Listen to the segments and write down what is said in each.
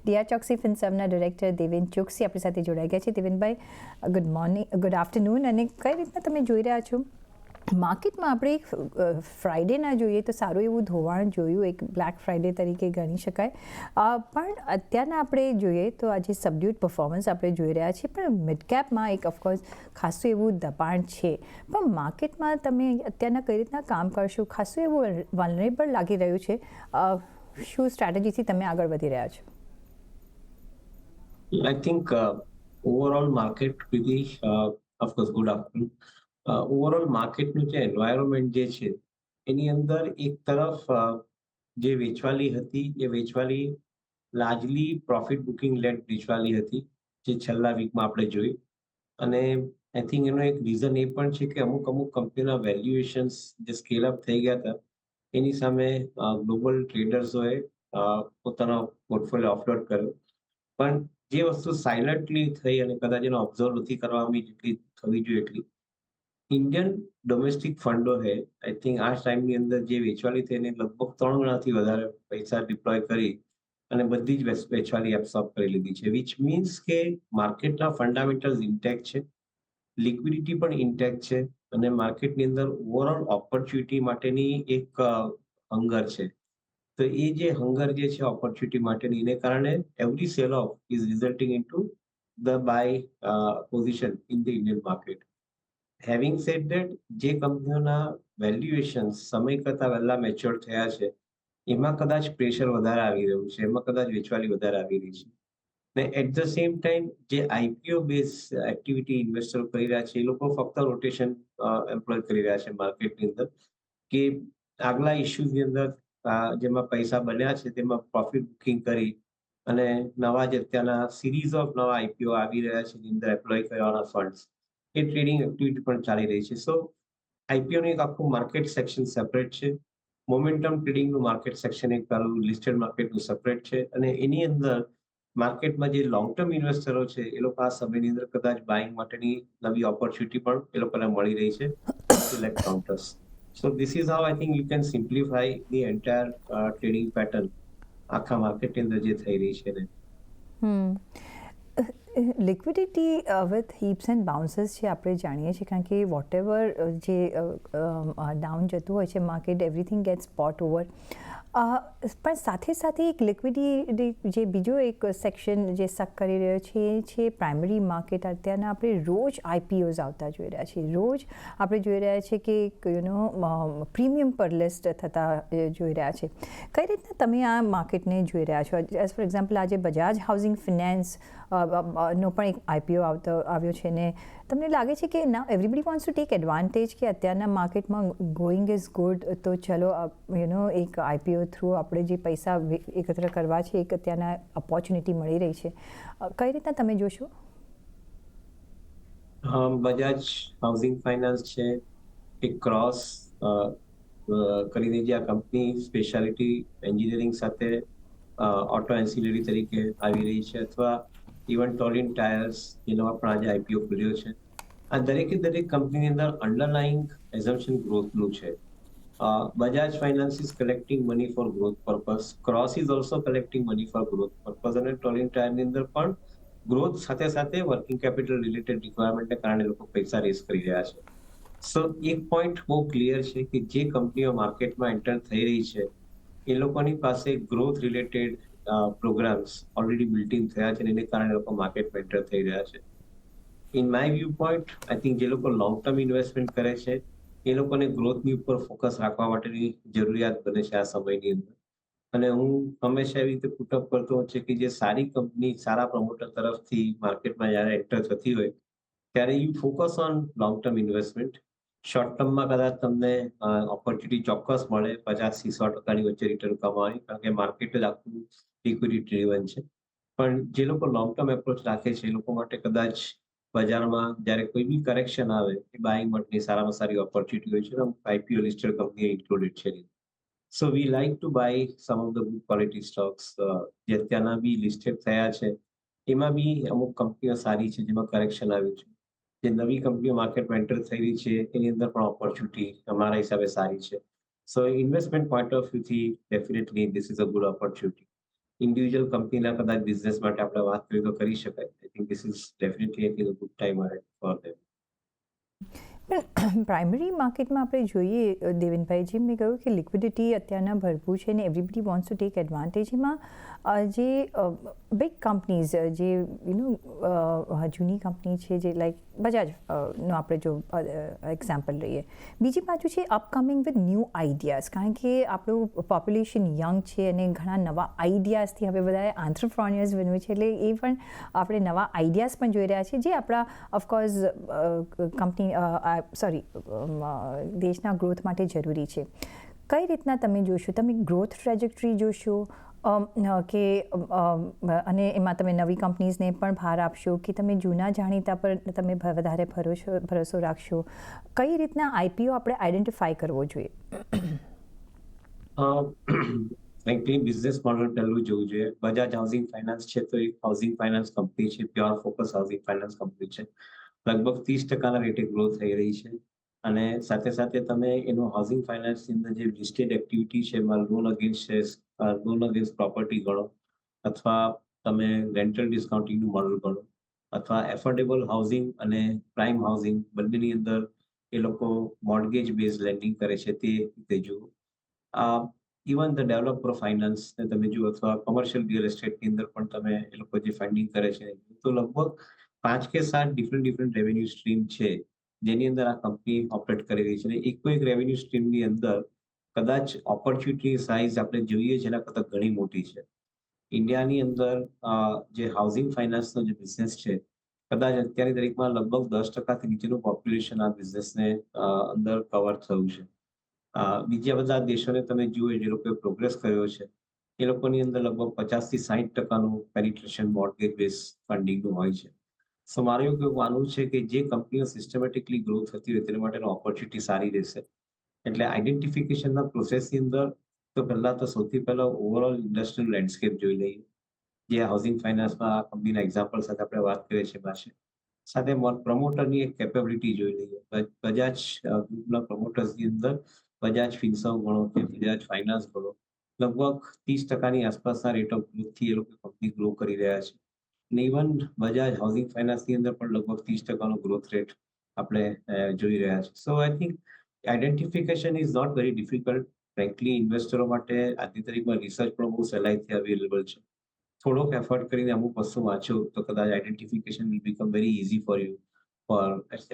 DR Choksi ફિનસર્વના director Deven Choksi આપણી સાથે જોડાઈ ગયા છે. Devenbhai, good morning, good afternoon. અને કઈ રીતના તમે જોઈ રહ્યા છો માર્કેટમાં? આપણે એક ફ્રાઇડેના જોઈએ તો સારું એવું ધોવાણ જોયું, એક બ્લેક ફ્રાઇડે તરીકે ગણી શકાય. પણ અત્યારના આપણે જોઈએ તો આજે સબડ્યુડ પરફોર્મન્સ આપણે જોઈ રહ્યા છીએ, પણ મિડ કેપમાં એક ઓફકોર્સ ખાસું એવું દબાણ છે. પણ માર્કેટમાં તમે અત્યારના કઈ રીતના કામ કરશો? ખાસું એવું વલ્નરેબલ લાગી રહ્યું છે. શું સ્ટ્રેટેજીથી તમે આગળ વધી રહ્યા છો? I think overall market really, of course, good afternoon. Overall માર્કેટનું જે એન્વાયરમેન્ટ જે છે એની અંદર એક તરફ જે વેચવાલી હતી એ વેચવાલી લાર્જલી પ્રોફિટ બુકિંગ લેડ વેચવાલી હતી જે છેલ્લા વીકમાં આપણે જોઈ. અને આઈ થિંક એનો એક રીઝન એ પણ છે કે અમુક કંપનીના વેલ્યુએશન્સ જે સ્કેલ અપ થઈ ગયા હતા એની સામે ગ્લોબલ ટ્રેડર્સોએ પોતાનો પોર્ટફોલિયો ઓફલોડ કર્યો. પણ જે વસ્તુ સાયલન્ટલી થઈ અને કદાચ એનો ઓબ્ઝર્વ નથી કરવામાં જેટલી થવી જોઈએ એટલી ઇન્ડિયન ડોમેસ્ટિક ફંડોએ આઈ થિંક આ ટાઈમની અંદર જે વેચવાલી થઈને લગભગ 3 ગણાથી વધારે પૈસા ડિપ્લોય કરી અને બધી જ વેચવાલી એબ્સોર્બ કરી લીધી છે, વિચ મીન્સ કે માર્કેટના ફંડામેન્ટલ્સ ઇન્ટેક્ટ છે, લિક્વિડિટી પણ ઇન્ટેક્ટ છે અને માર્કેટની અંદર ઓવરઓલ ઓપોર્ચ્યુનિટી માટેની એક હંગર છે. તો એ જે હંગર જે છે ઓપોર્ચ્યુનિટી માટેની, એને કારણે every sell off is resulting into the buy position in the Indian market. Having said that, જે કંપનીઓના વેલ્યુએશન સમય કરતા વહેલા મેચ્યોર થયા છે એમાં કદાચ પ્રેશર વધારે આવી રહ્યું છે, એમાં કદાચ વેચવાલી વધારે આવી રહી છે. ને એટ ધ સેમ ટાઈમ જે આઈપીઓ બેઝ એક્ટિવિટી ઇન્વેસ્ટરો કરી રહ્યા છે એ લોકો ફક્ત રોટેશન એમ્પ્લોય કરી રહ્યા છે માર્કેટની અંદર, કે આગલા ઇસ્યુઝની અંદર જેમાં પૈસા બન્યા છે તેમાં પ્રોફિટ બુકિંગ કરી અને નવા જે અત્યારના સિરીઝ ઓફ નવા આઈપીઓ આવી રહ્યા છે એની અંદર એપ્લોય કરવાના ફંડ્સ, એ ટ્રેડિંગ એક્ટિવિટી પણ ચાલી રહી છે. સો આઈપીઓનું એક આખું માર્કેટ સેક્શન સેપરેટ છે, મોમેન્ટમ ટ્રેડિંગનું માર્કેટ સેક્શન એક તારું લિસ્ટેડ માર્કેટનું સેપરેટ છે, અને એની અંદર માર્કેટમાં જે લોંગ ટર્મ ઇન્વેસ્ટરો છે એ લોકો આ સમયની અંદર કદાચ બાઇંગ માટેની નવી ઓપોર્ચ્યુનિટી પણ એ લોકોને મળી રહી છે from select counters. So this is how I think you can simplify the entire trading pattern આખા માર્કેટની અંદર જે થઈ રહી છે ને. લિક્વિડિટી વિથ હીપ્સ એન્ડ બાઉન્સીસ છે, આપણે જાણીએ છીએ, કારણ કે વોટ એવર જે ડાઉન જતું હોય છે market, everything gets spot over. પણ સાથે સાથે એક લિક્વિડિટી જે બીજો એક સેક્શન જે સક કરી રહ્યો છે એ છે પ્રાઇમરી માર્કેટ. અત્યારના આપણે રોજ આઈપીઓઝ આવતા જોઈ રહ્યા છીએ, રોજ આપણે જોઈ રહ્યા છીએ કે પ્રીમિયમ પર લિસ્ટ થતા જોઈ રહ્યા છે. કઈ રીતના તમે આ માર્કેટને જોઈ રહ્યા છો? એઝ ફોર એક્ઝામ્પલ આજે બજાજ હાઉસિંગ ફિનાન્સ નો પણ એક આઈપીઓ આવ્યો છે ને તમને લાગે છે કે now everybody wants to take advantage કે અત્યારના માર્કેટમાં ગોઈંગ ઇઝ ગુડ, તો ચલો એક આઈપીઓ થ્રુ આપણે જે પૈસા એકત્ર કરવા છે એક અત્યારના ઓપોર્ચ્યુનિટી મળી રહી છે. કઈ રીતના તમે જોશો? બજાજ હાઉસિંગ ફાઇનાન્સ છે એક ક્રોસ કરીને જે આ કંપની સ્પેશિયાલિટી એન્જિનિયરિંગ સાથે ઓટો એન્સિલરી તરીકે આવી રહી છે, અથવા ઇવન ટોલિન ટાયર્સ એનો પણ આજે આઈપીઓ ખુલ્યો છે. આ દરેક કંપનીની અંદર અંડરલાઇંગ એઝમ્પશન ગ્રોથનું છે. Bajaj finance is collecting money for growth purpose, cross is also collecting money for growth purpose, અને ટોલિન ટાયરની અંદર પણ ગ્રોથ સાથે સાથે વર્કિંગ કેપિટલ રિલેટેડ રિક્વાયરમેન્ટને કારણે લોકો પૈસા રેઝ કરી રહ્યા છે. સો એક પોઈન્ટ બહુ ક્લિયર છે કે જે કંપનીઓ માર્કેટમાં એન્ટર થઈ રહી છે એ લોકોની પાસે growth related programs already built in થયા છે અને એને કારણે લોકો માર્કેટમાં એન્ટર થઈ રહ્યા છે. In my view point, I think જે લોકો લોંગ ટર્મ ઇન્વેસ્ટમેન્ટ કરે છે એ લોકોને ગ્રોથની ઉપર ફોકસ રાખવા માટેની જરૂરિયાત બને છે આ સમયની અંદર. અને હું હંમેશા એવી રીતે પુટઅપ કરતો હોઉં છું કે જે સારી કંપની સારા પ્રમોટર તરફથી માર્કેટમાં જ્યારે એન્ટર થતી હોય ત્યારે you focus on long term investment. Short ટર્મમાં કદાચ તમને ઓપોર્ચ્યુનિટી ચોક્કસ મળે 50-100% વચ્ચે રિટર્ન કમાવાની, કારણ કે માર્કેટ જ આખું લિક્વિડિટી ડ્રીવન છે. પણ જે લોકો લોંગ ટર્મ એપ્રોચ રાખે છે એ લોકો માટે કદાચ બજારમાં જ્યારે કોઈ બી કરેક્શન આવે એ બાઇંગ માટેની સારામાં સારી ઓપોર્ચ્યુનિટી હોય છે. આઈપીઓ લિસ્ટેડ કંપની ઇન્ક્લુડેડ છે. So we like to buy some of the good quality stocks જે અત્યારના બી લિસ્ટેડ થયા છે. એમાં બી અમુક કંપનીઓ સારી છે જેમાં કરેક્શન આવ્યું છે. જે નવી કંપનીઓ માર્કેટમાં એન્ટર થઈ રહી છે એની અંદર પણ ઓપોર્ચ્યુનિટી અમારા હિસાબે સારી છે. સો ઇન્વેસ્ટમેન્ટ પોઈન્ટ ઓફ વ્યૂથી definitely this is a good opportunity. Individual કંપનીના કદાચ બિઝનેસ માટે આપણે વાત કરીએ તો કરી શકાય. I think this is definitely I think a good time ahead for them. પણ પ્રાઇમરી માર્કેટમાં આપણે જોઈએ દેવેનભાઈ, જેમ મેં કહ્યું કે લિક્વિડિટી અત્યારના ભરપૂર છે ને everybody wants to take advantage. એમાં જે બિગ કંપનીઝ જે જૂની કંપની છે, જે લાઈક બજાજ નો આપણે જો એક્ઝામ્પલ લઈએ, બીજી બાજુ છે અપકમિંગ વિથ ન્યૂ આઈડિયાઝ, કારણ કે આપણું પોપ્યુલેશન યંગ છે અને ઘણા નવા આઈડિયાઝથી હવે બધાએ આંત્રપ્રોન્યોર્સ બન્યું છે, એટલે એ પણ આપણે નવા આઈડિયાઝ પણ જોઈ રહ્યા છીએ, જે આપણા ઓફકોર્સ દેશના ગ્રોથ માટે જરૂરી છે. કઈ રીતના તમે જોશો, તમે ગ્રોથ ટ્રેજેક્ટરી જોશો કે અને એમાં તમે નવી કંપનીઝને પણ ભાર આપશો કે તમે જૂના જાણીતા પર તમે વધારે ભરોસો રાખશો? કઈ રીતના આઈપીઓ આપણે આઈડેન્ટિફાઈ કરવો જોઈએ? ફ્રેન્કલી બિઝનેસ મોડલ પહેલું જોવું જોઈએ. બજાજ હાઉસિંગ ફાઇનાન્સ છે તો એક હાઉસિંગ ફાઇનાન્સ કંપની છે, pure focus housing finance company છે. લગભગ 30% રેટે ગ્રોથ થઈ રહી છે. અને સાથે સાથે તમે એનું હાઉસિંગ ફાઇનાન્સની અંદર જે લિસ્ટેડ એક્ટિવિટી છે, એમાં લોન અગેન્સ્ટ પ્રોપર્ટી ગણો, અથવા તમે રેન્ટલ ડિસ્કાઉન્ટિંગનું મોડલ ગણો, અથવા એફોર્ડેબલ હાઉસિંગ અને પ્રાઇમ હાઉસિંગ બંનેની અંદર એ લોકો મોર્ગેજ બેઝ લેન્ડિંગ કરે છે, તે રીતે જુઓ. ઇવન ધ ડેવલપર ફાઇનાન્સને તમે જુઓ, અથવા કોમર્શિયલ રિયલ એસ્ટેટની અંદર પણ તમે એ લોકો જે ફંડિંગ કરે છે, તો લગભગ 5 કે 7 ડિફરન્ટ રેવન્યુ સ્ટ્રીમ છે, જેની અંદર આ કંપની ઓપરેટ કરી રહી છે. અને એક રેવન્યુ સ્ટ્રીમની અંદર કદાચ ઓપોર્ચ્યુનિટી સાઇઝ આપણે જોઈએ છે એના કરતાં ઘણી મોટી છે. ઇન્ડિયાની અંદર જે હાઉસિંગ ફાઇનાન્સનો જે બિઝનેસ છે, કદાચ અત્યારની તારીખમાં લગભગ 10%થી નીચેનું પોપ્યુલેશન આ બિઝનેસને અંદર કવર થયું છે. બીજા બધા દેશોને તમે જુઓ, જે લોકોએ પ્રોગ્રેસ કર્યો છે, એ લોકોની અંદર લગભગ 50 થી 60% પેનિટ્રેશન મોર્ગેજ બેઝ ફંડિંગનું હોય છે. સો મારું એવું માનવું છે કે જે કંપનીઓ સિસ્ટમેટિકલી ગ્રો થતી હોય તેના માટેનો ઓપોર્ચ્યુનિટી સારી રહેશે. એટલે આઈડેન્ટિફિકેશનના પ્રોસેસની અંદર તો પહેલા તો સૌથી પહેલા ઓવરઓલ ઇન્ડસ્ટ્રીયલ લેન્ડસ્કેપ જોઈ લઈએ, જે હાઉસિંગ ફાઇનાન્સમાં આ કંપનીના એક્ઝામ્પલ સાથે આપણે વાત કરીએ છીએ પાસે. સાથે પ્રમોટરની એક કેપેબિલિટી જોઈ લઈએ. બજાજ ગ્રુપના પ્રમોટર્સની અંદર બજાજ ફિનસર્વ ગણો કે બજાજ ફાઇનાન્સ ગણો, લગભગ 30%ની આસપાસના રેટ ઓફ ગ્રોથથી એ લોકો કંપની ગ્રો કરી રહ્યા છે. અને ઇવન બજાજ હાઉસિંગ ફાઇનાન્સની અંદર પણ લગભગ 30%નો ગ્રોથ રેટ આપણે જોઈ રહ્યા છે. So I think identification is not very difficult. Frankly ઇન્વેસ્ટરો માટે આજની તારીખમાં રિસર્ચ પણ બહુ સહેલાઈથી અવેલેબલ છે. થોડોક એફર્ટ કરીને અમુક વસ્તુ વાંચો તો કદાચ identification will become very easy for you for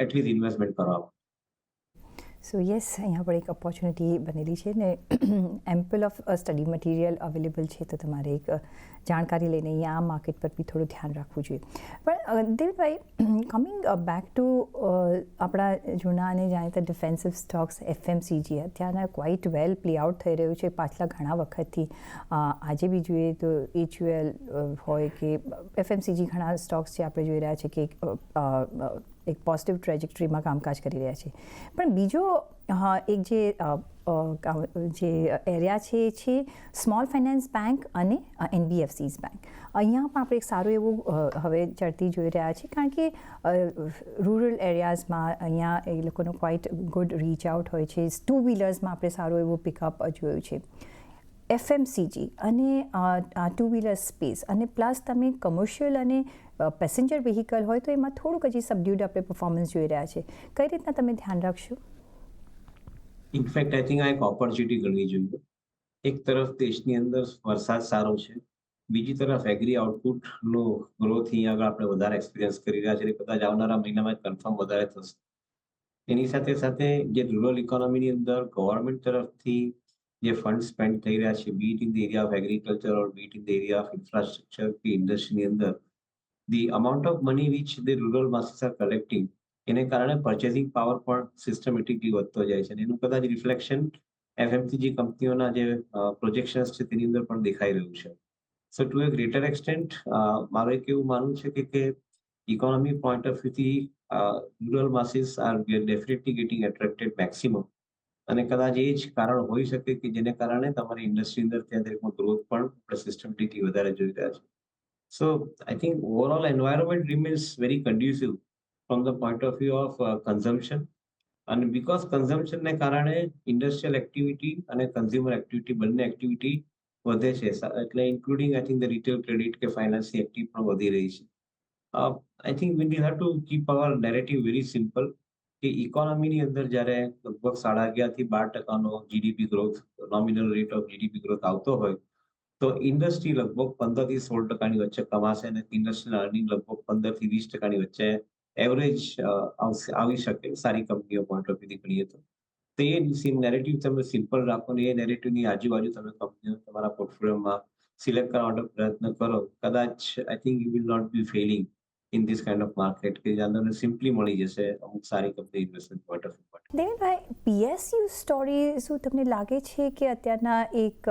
at least investment કરવામાં. સો યસ, અહીંયા પણ એક ઓપોર્ચ્યુનિટી બનેલી છે ને ample of study material available છે, તો તમારે એક જાણકારી લઈને અહીંયા આ માર્કેટ પર બી થોડું ધ્યાન રાખવું જોઈએ. પણ દેવભાઈ, કમિંગ બેક ટુ આપણા જૂના અને જાણીતા ડિફેન્સિવ સ્ટોક્સ એફએમસીજી અત્યારના ક્વાઇટ વેલ પ્લે આઉટ થઈ રહ્યું છે પાછલા ઘણા વખતથી. આજે બી જોઈએ તો HUL હોય કે એફએમસીજી, ઘણા સ્ટોક્સ જે આપણે જોઈ રહ્યા છે કે એક પોઝિટિવ ટ્રેજેક્ટરીમાં કામકાજ કરી રહ્યા છે. પણ બીજો એક જે એરિયા છે એ છે સ્મોલ ફાઇનાન્સ બેંક અને NBFCs બેંક. અહીંયા પણ આપણે એક સારું એવું હવે ચડતી જોઈ રહ્યા છીએ, કારણ કે રૂરલ એરિયાઝમાં અહીંયા એ લોકોનો ક્વાઇટ ગુડ રીચ આઉટ હોય છે. 2 વ્હીલર્સમાં આપણે સારું એવું પિકઅપ જોયું છે. એફએમસીજી અને 2 વ્હીલર સ્પેસ, અને પ્લસ તમે કમર્શિયલ અને પેસેન્જર વ્હીકલ હોય તો એમાં થોડુંક હજી સબડ્યુડ આપણે પરફોર્મન્સ જોઈ રહ્યા છે. કઈ રીતના તમે ધ્યાન રાખશો? ઇનફેક્ટ આઈ થિંક આ એક ઓપોર્ચ્યુનિટી ગણવી જોઈએ. એક તરફ દેશની અંદર વરસાદ સારો છે, બીજી તરફ એગ્રી આઉટપુટનો ગ્રોથ અહીં આગળ આપણે વધારે એક્સપિરિયન્સ કરી રહ્યા છીએ, કદાચ આવનારા મહિનામાં કન્ફર્મ વધારે થશે. એની સાથે સાથે જે રૂરલ ઇકોનોમીની અંદર ગવર્મેન્ટ તરફથી જે ફંડ સ્પેન્ડ થઈ રહ્યા છે, be it in the area of agriculture or be it in the area of infrastructure કે ઇન્ડસ્ટ્રીની અંદર, the amount of money which the rural masses are collecting, એને કારણે પર્ચેસિંગ પાવર પણ સિસ્ટમેટિકલી વધતો જાય છે. અને એનું કદાચ રિફ્લેક્શન એફએમસીજી કંપનીઓના જે પ્રોજેક્શન્સ છે તેની અંદર પણ દેખાઈ રહ્યું છે. So to a greater extent મારું એક એવું માનવું છે કે ઇકોનોમી પોઈન્ટ ઓફ વ્યૂથી rural masses are definitely getting attracted maximum. અને કદાચ એ જ કારણ હોઈ શકે કે જેને કારણે તમારી ઇન્ડસ્ટ્રી અંદર ત્યાં દરેકમાં ગ્રોથ પણ આપણે સિસ્ટમેટિકલી વધારે જોઈ રહ્યા છે. So I think overall environment remains very conducive from the point of view of consumption. અને બીકોઝ કન્ઝમ્પશનને કારણે ઇન્ડસ્ટ્રીયલ એક્ટિવિટી અને કન્ઝ્યુમર એક્ટિવિટી બંને એક્ટિવિટી વધે છે એટલે including I think the retail credit કે ફાઇનાન્સની એક્ટિવ પણ વધી રહી છે. I think we have to keep our narrative very simple કે ઇકોનોમીની અંદર જ્યારે લગભગ 11.5 થી 12% GDP growth, nominal rate of GDP growth આવતો હોય, તો ઇન્ડસ્ટ્રી લગભગ 15 થી 16% વચ્ચે કમાશે અને ઇન્ડસ્ટ્રીયલ અર્નિંગ લગભગ 15 થી 20% વચ્ચે એવરેજ આવી શકે સારી કંપનીઓ પોઈન્ટ ઓફ વ્યૂથી ગણીએ તો. તો એ નેરેટિવ તમે સિમ્પલ રાખો ને એ નેરેટિવની આજુબાજુ તમે કંપનીઓ તમારા પોર્ટફોલિયોમાં સિલેક્ટ કરવા માટે પ્રયત્ન કરો. કદાચ I think you will not be failing in this kind of market કે જ્યાં તમને સિમ્પલી મળી જશે અમુક સારી company investment point of view માટે. દેવેનભાઈ, પીએસયુ સ્ટોરી શું તમને લાગે છે કે અત્યારના એક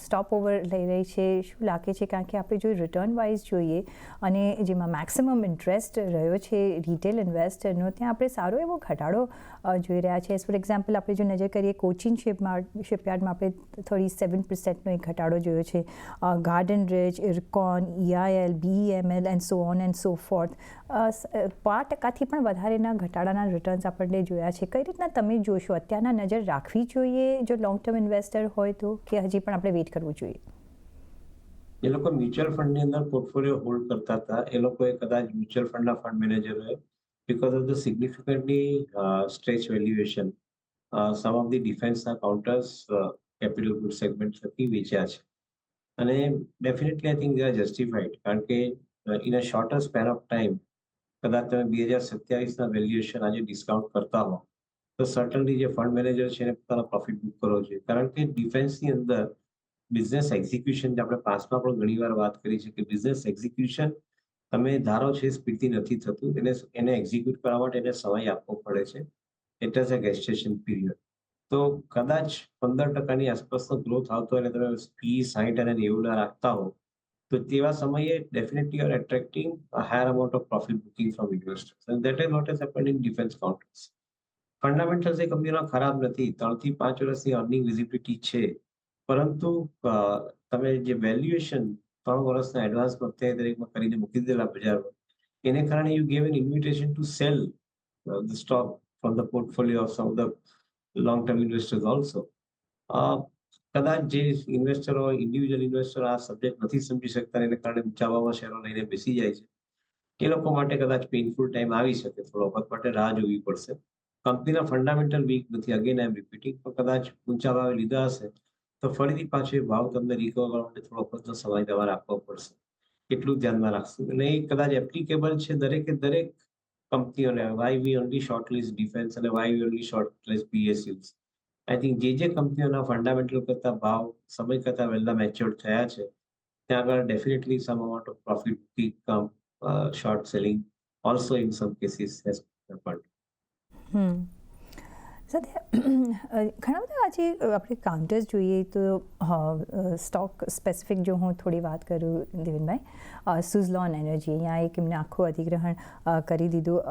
સ્ટોપ ઓવર લઈ રહી છે? શું લાગે છે? કારણ કે આપણે જો રિટર્ન વાઇઝ જોઈએ અને જેમાં મેક્સિમમ ઇન્ટરેસ્ટ રહ્યો છે રિટેલ ઇન્વેસ્ટરનો, ત્યાં આપણે સારો એવો ઘટાડો જોઈ રહ્યા છે. ફોર એક્ઝામ્પલ, આપણે જો નજર કરીએ કોચિન શિપયાર્ડમાં આપણે 37% એક ઘટાડો જોયો છે. Garden rich, IRCON, EIL, BEML and so on and so fourth 5% પણ વધારેના ઘટાડાના રિટર્ન્સ આપણને જોયા છે. કઈ રીતના તમે જોશો? અત્યારના નજર રાખવી જોઈએ જો લોંગ ટર્મ ઇન્વેસ્ટર હોય તો, કે હજી પણ આપણે વેઇટ કરવું જોઈએ? એ લોકો મ્યુચ્યુઅલ ફંડની અંદર પોર્ટફોલિયો હોલ્ડ કરતા હતા. એ લોકોએ કદાચ મ્યુચ્યુઅલ ફંડના ફંડ મેનેજરોએ because of the significantly stretch valuation some of the ડિફેન્સના કાઉન્ટર્સ કેપિટલ ગુડ સેગમેન્ટ થકી વેચ્યા છે. અને definitely I think they are justified કારણ કે in a shorter span of time કદાચ તમે 2027ના વેલ્યુએશન આજે ડિસ્કાઉન્ટ કરતા હો તો સર્ટનલી જે ફંડ મેનેજર છે એને પોતાનો પ્રોફિટ બુક કરવો જોઈએ. કારણ કે ડિફેન્સની અંદર બિઝનેસ એક્ઝિક્યુશન, જે આપણે પાસમાં પણ ઘણીવાર વાત કરી છે કે બિઝનેસ એક્ઝિક્યુશન તમે ધારો છો એ સ્પીડથી નથી થતું. એને એક્ઝિક્યુટ કરવા માટે એને સમય આપવો પડે છે. It is a gestation period. તો કદાચ 15%ની આસપાસનો ગ્રોથ આવતો હોય અને તમે P/E 60 અને 90 રાખતા હો તો તેવા સમયે definitely are attracting a higher amount of profit booking from investors and that is what has happened in defence counters. Fundamentals એ કંપનીના ખરાબ નથી. 3 થી 5 વર્ષની અર્નિંગ વિઝિબિલિટી છે. પરંતુ તમે જે વેલ્યુએશન 3 વર્ષના એડવાન્સમાં અત્યારે દરેકમાં કરીને મૂકી દીધેલા બજારમાં, એને કારણે you gave an invitation to sell the stock from the portfolio of some of the long term investors also. કદાચ જે ઇન્વેસ્ટરો, ઇન્ડિવિજ્યુઅલ ઇન્વેસ્ટરો આ સબ્જેક્ટ નથી સમજી શકતા, એને કારણે ઊંચા ભાવમાં શેરો લઈને બેસી જાય છે. એ લોકો માટે કદાચ પેઇનફુલ ટાઈમ આવી શકે. થોડો વખત માટે રાહ જોવી પડશે. કંપનીના ફંડામેન્ટલ વીક નથી, અગેન આઈ એમ રિપીટિંગ, પણ કદાચ ઊંચા ભાવે લીધા હશે તો ફરીથી પાછો એ ભાવ તમને રિકવર કરવા માટે થોડો વખતનો સમય તમારે આપવો પડશે. એટલું જ ધ્યાનમાં રાખશું. અને એ કદાચ એપ્લિકેબલ છે દરેકે દરેક કંપનીઓને. Why we only shortlist defence અને why we only shortlist PSUs. I think જે કંપનીઓના ફંડામેન્ટલ કરતા ભાવ સમય કરતા વહેલા મેચ્યોર થયા છે ત્યાં આગળ definitely some amount of profit peak short selling also in some cases has happened. સાથે ઘણા બધા આજે આપણે કાઉન્ટર્સ જોઈએ તો સ્ટોક સ્પેસિફિક જો હું થોડી વાત કરું દેવેનભાઈ, સુઝલોન એનર્જી, અહીંયા એક એમને આખું અધિગ્રહણ કરી દીધું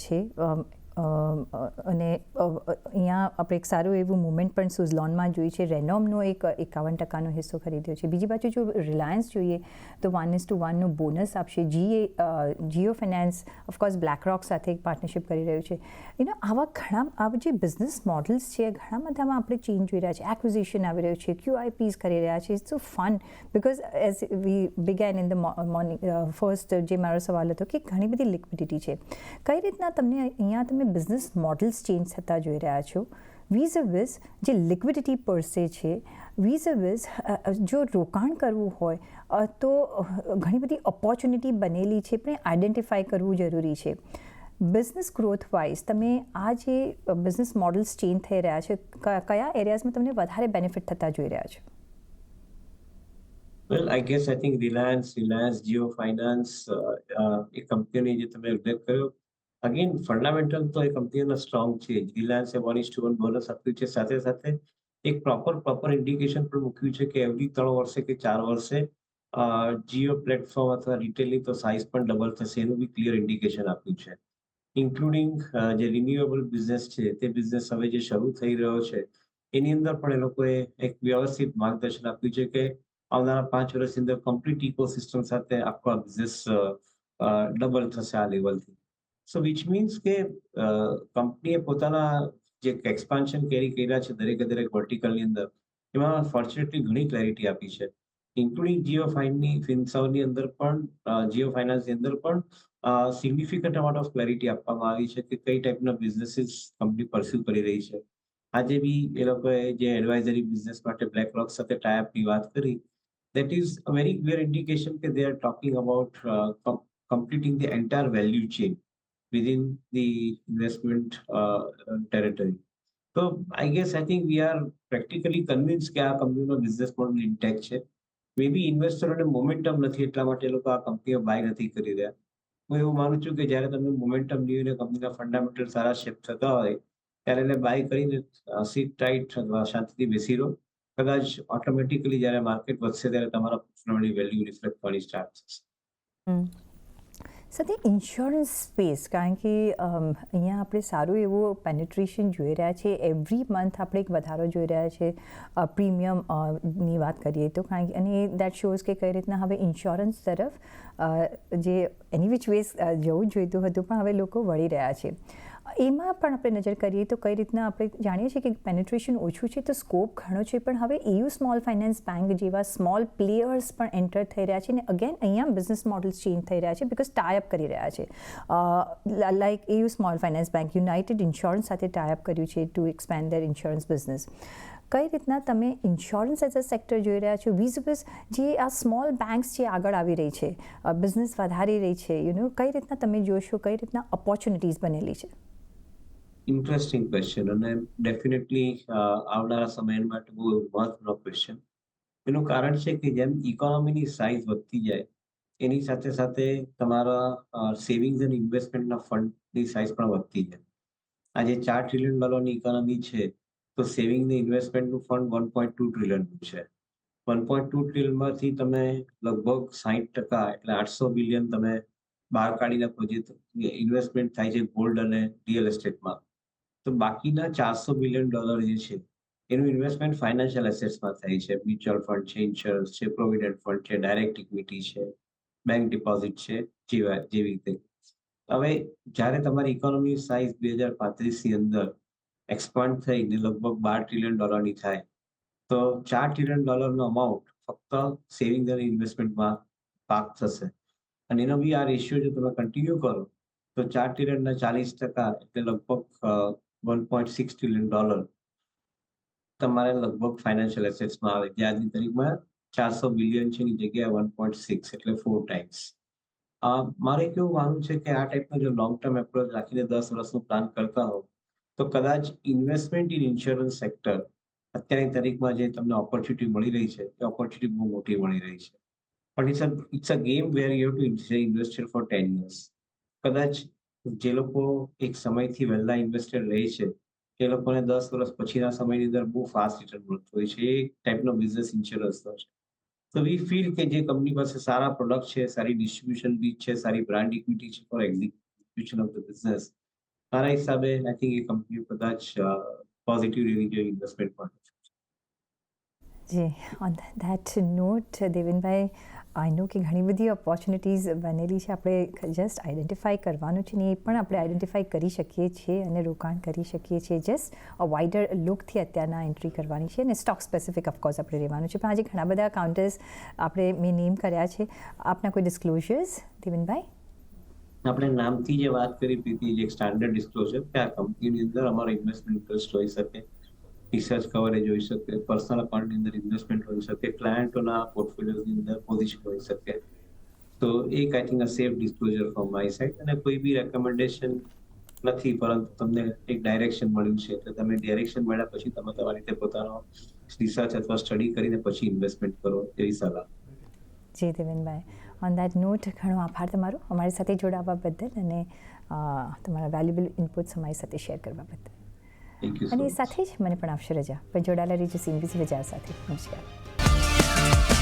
છે અને અહીંયા આપણે એક સારું એવું મુવમેન્ટ પણ સુઝલોનમાં જોઈ છે. રેનોમનો એક 51% હિસ્સો ખરીદ્યો છે. બીજી બાજુ જો રિલાયન્સ જોઈએ તો 1:1નું બોનસ આપશે. જીઓ ફાઇનાન્સ ઓફકોર્સ બ્લેકરોક સાથે એક પાર્ટનરશિપ કરી રહ્યું છે. આવા જે બિઝનેસ મોડલ્સ છે ઘણા બધામાં આપણે ચેન્જ જોઈ રહ્યા છે. એક્વિઝિશન આવી રહ્યું છે, QIPs કરી રહ્યા છે. It's so fun because as we begin in the morning first જે મારો સવાલ હતો કે ઘણી બધી લિક્વિડિટી છે. કઈ રીતના અહીંયા તમે બિઝનેસ મોડલ્સ ચેન્જ થતા જોઈ રહ્યા છો વીઝ જે લિક્વિડિટી પરસે છે, વીઝ જો રોકાણ કરવું હોય તો ઘણી બધી ઓપોર્ચ્યુનિટી બનેલી છે પણ આઈડેન્ટિફાઈ કરવું જરૂરી છે. બિઝનેસ ગ્રોથ વાઇઝ તમે આ જે બિઝનેસ મોડલ્સ ચેન્જ થઈ રહ્યા છે, કયા એરિયાઝમાં તમને વધારે બેનિફિટ થતા જોઈ રહ્યા છો? Well, I guess I think Reliance, Jio Finance એ કંપનીની જે તમે ઉલ્લેખ કર્યો, અગેન ફંડામેન્ટલ તો એ કંપનીઓના સ્ટ્રોંગ છે. રિલાયન્સે 1:1 બોનસ આપ્યું છે. સાથે સાથે એક પ્રોપર ઇન્ડિકેશન પણ મૂક્યું છે કે એવરી 3 વર્ષે કે 4 વર્ષે જીઓ પ્લેટફોર્મ અથવા રિટેલની તો સાઇઝ પણ ડબલ થશે એનું બી ક્લિયર ઇન્ડિકેશન આપ્યું છે. ઇન્ક્લુડિંગ જે રિન્યુએબલ બિઝનેસ છે તે બિઝનેસ હવે જે શરૂ થઈ રહ્યો છે એની અંદર પણ એ લોકોએ એક વ્યવસ્થિત માર્ગદર્શન આપ્યું છે કે આવનારા 5 વર્ષની અંદર કમ્પ્લીટ ઇકોસિસ્ટમ સાથે આખો આ બિઝનેસ ડબલ થશે આ લેવલથી. સો વિચ મીન્સ કે કંપનીએ પોતાના જે એક્સપાન્શન કેરી કર્યા છે દરેક વર્ટિકલની અંદર, એમાં ફોર્ચ્યુનેટલી ઘણી ક્લેરિટી આપી છે, ઇન્ક્લુડિંગ ફિનસર્વની અંદર પણ જીઓ ફાઇનાન્સની અંદર પણ સિગ્નિફિકન્ટ અમાઉન્ટ ઓફ ક્લેરિટી આપવામાં આવી છે કે કઈ ટાઈપના બિઝનેસીસ કંપની પરસ્યુ કરી રહી છે. આજે બી એ લોકોએ જે એડવાઇઝરી બિઝનેસ માટે બ્લેકરોક સાથે ટાઈઅપની વાત કરી, that is a very clear indication that they are talking about completing the entire value chain within the investment territory. So I think we are practically convinced કે આ કંપનીનો બિઝનેસ મોડલ ઇન્ટેક્ટ છે. મે બી ઇન્વેસ્ટરોને momentum નથી એટલા માટે એ લોકો આ કંપનીઓ બાય નથી કરી રહ્યા. હું એવું માનું છું કે જ્યારે તમને મોમેન્ટમ લઈને કંપનીના ફંડામેન્ટલ સારા શેપ થતા હોય ત્યારે એને બાય કરીને સીટ ટાઈટ અથવા શાંતિથી બેસી રહો. કદાચ ઓટોમેટિકલી જ્યારે માર્કેટ વધશે ત્યારે તમારા પોર્ટફોલિયોની વેલ્યુ રિફ્લેક્ટ થવાની સ્ટાર્ટ થશે. સાથે ઇન્સ્યોરન્સ સ્પેસ, કારણ કે અહીંયા આપણે સારું એવું પેનેટ્રેશન જોઈ રહ્યા છે. એવરી મંથ આપણે એક વધારો જોઈ રહ્યા છે પ્રીમિયમની વાત કરીએ તો, કારણ કે અને દેટ શોઝ કે કઈ રીતના હવે ઇન્સ્યોરન્સ તરફ જે એની વિચ વેઝ જવું જોઈતું હતું પણ હવે લોકો વળી રહ્યા છે. એમાં પણ આપણે નજર કરીએ તો કઈ રીતના આપણે જાણીએ છીએ કે પેનેટ્રેશન ઓછું છે તો સ્કોપ ઘણો છે, પણ હવે EU સ્મોલ ફાઇનાન્સ બેંક જેવા સ્મોલ પ્લેયર્સ પણ એન્ટર થઈ રહ્યા છે અને અગેન અહીંયા બિઝનેસ મોડલ્સ ચેન્જ થઈ રહ્યા છે બિકોઝ ટાઈઅપ કરી રહ્યા છે. Like EU small finance bank United insurance સાથે ટાઈઅપ કર્યું છે to expand their insurance business. કઈ રીતના તમે ઇન્સ્યોરન્સ એઝ અ સેક્ટર જોઈ રહ્યા છો વિઝ જે આ સ્મોલ બેંક્સ જે આગળ આવી રહી છે, બિઝનેસ વધારી રહી છે, કઈ રીતના તમે જોશો, કઈ રીતના ઓપોર્ચ્યુનિટીઝ બનેલી છે? ઇન્ટરેસ્ટિંગ ક્વેશ્ચન અને ડેફિનેટલી આવનારા સમય માટે બહુ મહત્વનો ક્વેશ્ચન. એનું કારણ છે કે જેમ ઇકોનોમીની સાઇઝ વધતી જાય એની સાથે સાથે તમારા સેવિંગ્સ અને ઇન્વેસ્ટમેન્ટના ફંડની સાઇઝ પણ વધતી જાય. આજે $4 ટ્રિલિયન ઇકોનોમી છે તો સેવિંગ ને ઇન્વેસ્ટમેન્ટનું ફંડ 1.2 ટ્રિલિયનનું છે. 1.2 ટ્રિલિયનમાંથી તમે લગભગ 60% એટલે 800 બિલિયન તમે બહાર કાઢી નાખો જે ઇન્વેસ્ટમેન્ટ થાય છે ગોલ્ડ અને રિયલ એસ્ટેટમાં, તો બાકીના $400 બિલિયન જે છે એનું ઇન્વેસ્ટમેન્ટ ફાઇનાન્શિયલ એસેટ્સમાં થાય છે. મ્યુચ્યુઅલ ફંડ છે, ઇન્સ્યોરન્સ છે, પ્રોવિડન્ટ ફંડ છે, ડાયરેક્ટ ઇક્વિટી છે, બેંક ડિપોઝિટ છે, જેવી રીતે. હવે જ્યારે તમારી ઇકોનોમી સાઇઝ 2035ની અંદર એક્સપાન્ડ થઈને લગભગ $12 ટ્રિલિયન થાય તો $4 ટ્રિલિયન અમાઉન્ટ ફક્ત સેવિંગ અને ઇન્વેસ્ટમેન્ટમાં પાક થશે. અને એનો બી આ રેશિયો જો તમે કન્ટિન્યુ કરો તો $4 ટ્રિલિયનના 40% એટલે લગભગ $1.6 ટ્રિલિયન તમારે લગભગ ફાઇનાન્શિયલ એસેટ્સમાં આવે, જે આજની તારીખમાં 400 બિલિયન છે એની જગ્યાએ 1.6 એટલે 4 ટાઈમ્સ. મારે કેવું માનવું છે કે આ ટાઈપનો જો લોંગ ટર્મ એપ્રોચ રાખીને 10 વર્ષનું પ્લાન કરતા હો તો કદાચ ઇન્વેસ્ટમેન્ટ ઇન ઇન્સ્યોરન્સ સેક્ટર અત્યારની તારીખમાં જે તમને ઓપોર્ચ્યુનિટી મળી રહી છે એ ઓપોર્ચ્યુનિટી બહુ મોટી મળી રહી છે. પણ it's a game where you have to invest for 10 years. કદાચ જે લોકો એક સમયથી વહેલા ઇન્વેસ્ટેડ રહે છે એ લોકોને 10 વર્ષ પછીના સમયની અંદર બહુ ફાસ્ટ રિટર્ન મળતું હોય છે. એ ટાઈપનો બિઝનેસ ઇન્સ્યોરન્સનો છે. તો વી ફીલ કે જે કંપની પાસે સારા પ્રોડક્ટ છે, સારી ડિસ્ટ્રીબ્યુશન રીચ છે, સારી બ્રાન્ડ ઇક્વિટી છે for execution of the business, મારા હિસાબે આઈ થિંક એ કંપનીઓ કદાચ પોઝિટિવ રહેવી જોઈએ ઇન્વેસ્ટમેન્ટ માટે. જી, ઓન ધેટ નોટ દેવેનભાઈ, આઈ નો કે ઘણી બધી ઓપોર્ચ્યુનિટીઝ બનેલી છે. આપણે જસ્ટ આઈડેન્ટિફાઈ કરવાનું છે ને એ પણ આપણે આઈડેન્ટિફાઈ કરી શકીએ છીએ અને રોકાણ કરી શકીએ છીએ. જસ્ટ વાઇડર લુકથી અત્યારના એન્ટ્રી કરવાની છે અને સ્ટોક સ્પેસિફિક ઓફકોર્સ આપણે રહેવાનું છે. પણ આજે ઘણા બધા કાઉન્ટર્સ મેં નેમ કર્યા છે. આપના કોઈ ડિસ્ક્લોઝર્સ દેવેનભાઈ? આપણે નામથી જે વાત કરી પ્રીતિ, જે સ્ટાન્ડર્ડ ડિસ્ક્લોઝર કે આ કંપનીની અંદર અમારો ઇન્વેસ્ટમેન્ટ ઇન્ટરેસ્ટ હોઈ શકે, રિસર્ચ કવરેજ હોઈ શકે, પર્સનલ અકાઉન્ટની અંદર ઇન્વેસ્ટમેન્ટ હોઈ શકે, ક્લાયન્ટોના પોર્ટફોલિયોની અંદર પોઝિશન હોઈ શકે. તો એક I think a safe disclosure from my side, અને કોઈ બી રેકમેન્ડેશન નથી, પરંતુ તમને એક ડાયરેક્શન મળ્યું છે એટલે તમે ડાયરેક્શન મળ્યા પછી તમે તમારી રીતે પોતાનો રિસર્ચ અથવા સ્ટડી કરીને પછી ઇન્વેસ્ટમેન્ટ કરો એવી સલાહ. જી દેવેનભાઈ, ઓન દેટ નોટ ઘણો આભાર તમારો અમારી સાથે જોડાવા બદલ અને તમારા વેલ્યુબલ ઇનપુટ્સ અમારી સાથે શેર કરવા બદલ. થેન્ક યુ સો અને મચ. સાથે જ મને પણ આપશે રજા. પણ જોડાયેલા રહીજો CNBC બજાર સાથે. નમસ્કાર.